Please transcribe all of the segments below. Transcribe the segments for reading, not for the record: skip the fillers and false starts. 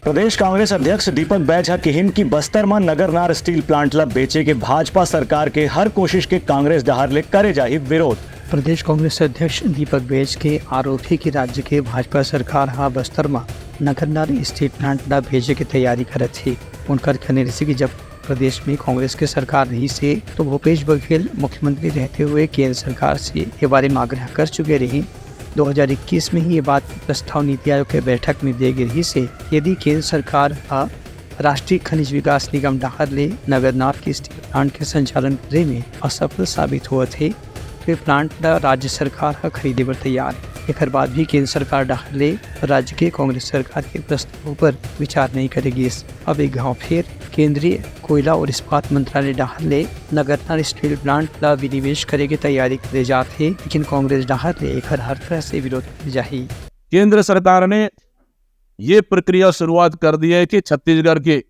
प्रदेश कांग्रेस अध्यक्ष दीपक बैज की हिंद की बस्तर में नगरनार स्टील प्लांट ला बेचे के भाजपा सरकार के हर कोशिश के कांग्रेस दहार ले करे जाहि विरोध। प्रदेश कांग्रेस अध्यक्ष दीपक बैज के आरोप है कि राज्य के भाजपा सरकार हा बस्तर में नगरनार स्टील प्लांट ला भेजे की तैयारी करत थी। उनका कहने रही कि जब प्रदेश में कांग्रेस के सरकार रही से तो भूपेश बघेल मुख्यमंत्री रहते हुए केंद्र सरकार से ये बारे में आग्रह कर चुके रही। 2021 में ही ये बात प्रस्ताव नीति आयोग के बैठक में दे गई से यदि केंद्र सरकार राष्ट्रीय खनिज विकास निगम डाहर ले नगरनार के स्टील प्लांट के संचालन करे में असफल साबित हुआ थे तो प्लांट राज्य सरकार खरीदे पर तैयार है। एक बाद भी केंद्र सरकार डाहर ले राज्य के कांग्रेस सरकार के प्रस्तावों पर विचार नहीं करेगी। अब एक गाँव फिर केंद्रीय कोयला और इस्पात मंत्रालय डाहर ले नगरनार स्टील प्लांट ला विनिवेश करे की तैयारी करे जाते, लेकिन कांग्रेस डाहर ले एक हर तरह से विरोध कर जाही। केंद्र सरकार ने ये प्रक्रिया शुरुआत कर दी है कि छत्तीसगढ़ के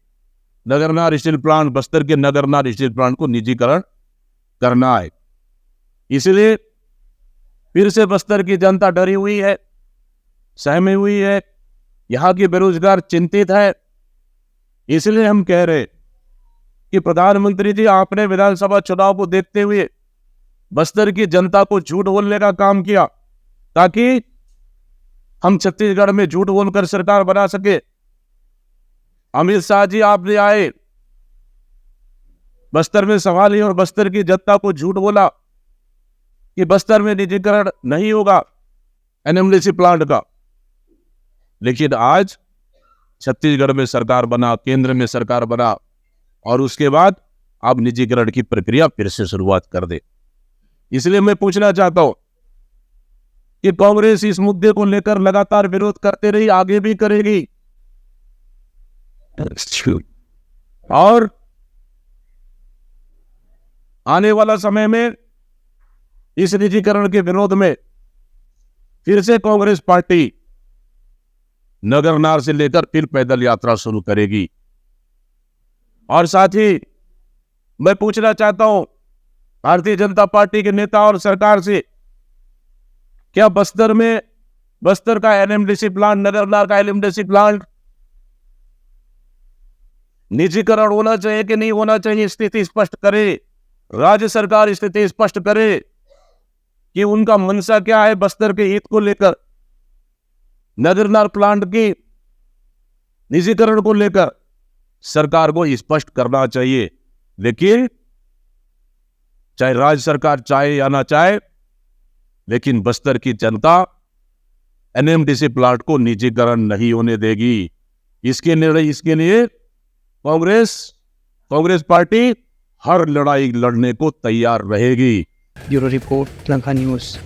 नगरनार स्टील प्लांट, बस्तर के नगरनार स्टील प्लांट को निजीकरण करना है। इसलिए फिर से बस्तर की जनता डरी हुई है, सहमी हुई है, यहाँ के बेरोजगार चिंतित है। इसलिए हम कह रहे कि प्रधानमंत्री जी, आपने विधानसभा चुनाव को देखते हुए बस्तर की जनता को झूठ बोलने का काम किया ताकि हम छत्तीसगढ़ में झूठ बोलकर सरकार बना सके। अमित शाह जी आपने आए, बस्तर में सवाल और बस्तर की जनता को झूठ बोला कि बस्तर में निजीकरण नहीं होगा एनएमडीसी प्लांट का, लेकिन आज छत्तीसगढ़ में सरकार बना, केंद्र में सरकार बना और उसके बाद आप निजीकरण की प्रक्रिया फिर से शुरुआत कर दे। इसलिए मैं पूछना चाहता हूं कि कांग्रेस इस मुद्दे को लेकर लगातार विरोध करते रही, आगे भी करेगी और आने वाला समय में इस निजीकरण के विरोध में फिर से कांग्रेस पार्टी नगरनार से लेकर फिर पैदल यात्रा शुरू करेगी। और साथ ही मैं पूछना चाहता हूं भारतीय जनता पार्टी के नेता और सरकार से, क्या बस्तर का एनएमडीसी प्लांट, नगरनार का एनएमडीसी प्लांट निजीकरण होना चाहिए कि नहीं होना चाहिए? स्थिति स्पष्ट करे, राज्य सरकार स्थिति स्पष्ट करे कि उनका मंशा क्या है बस्तर के हित को लेकर, नगरनार प्लांट की निजीकरण को लेकर सरकार को स्पष्ट करना चाहिए। लेकिन चाहे राज्य सरकार चाहे या ना चाहे, लेकिन बस्तर की जनता एनएमडीसी प्लांट को निजीकरण नहीं होने देगी। इसके लिए कांग्रेस पार्टी हर लड़ाई लड़ने को तैयार रहेगी। Bureau report, Lanka news.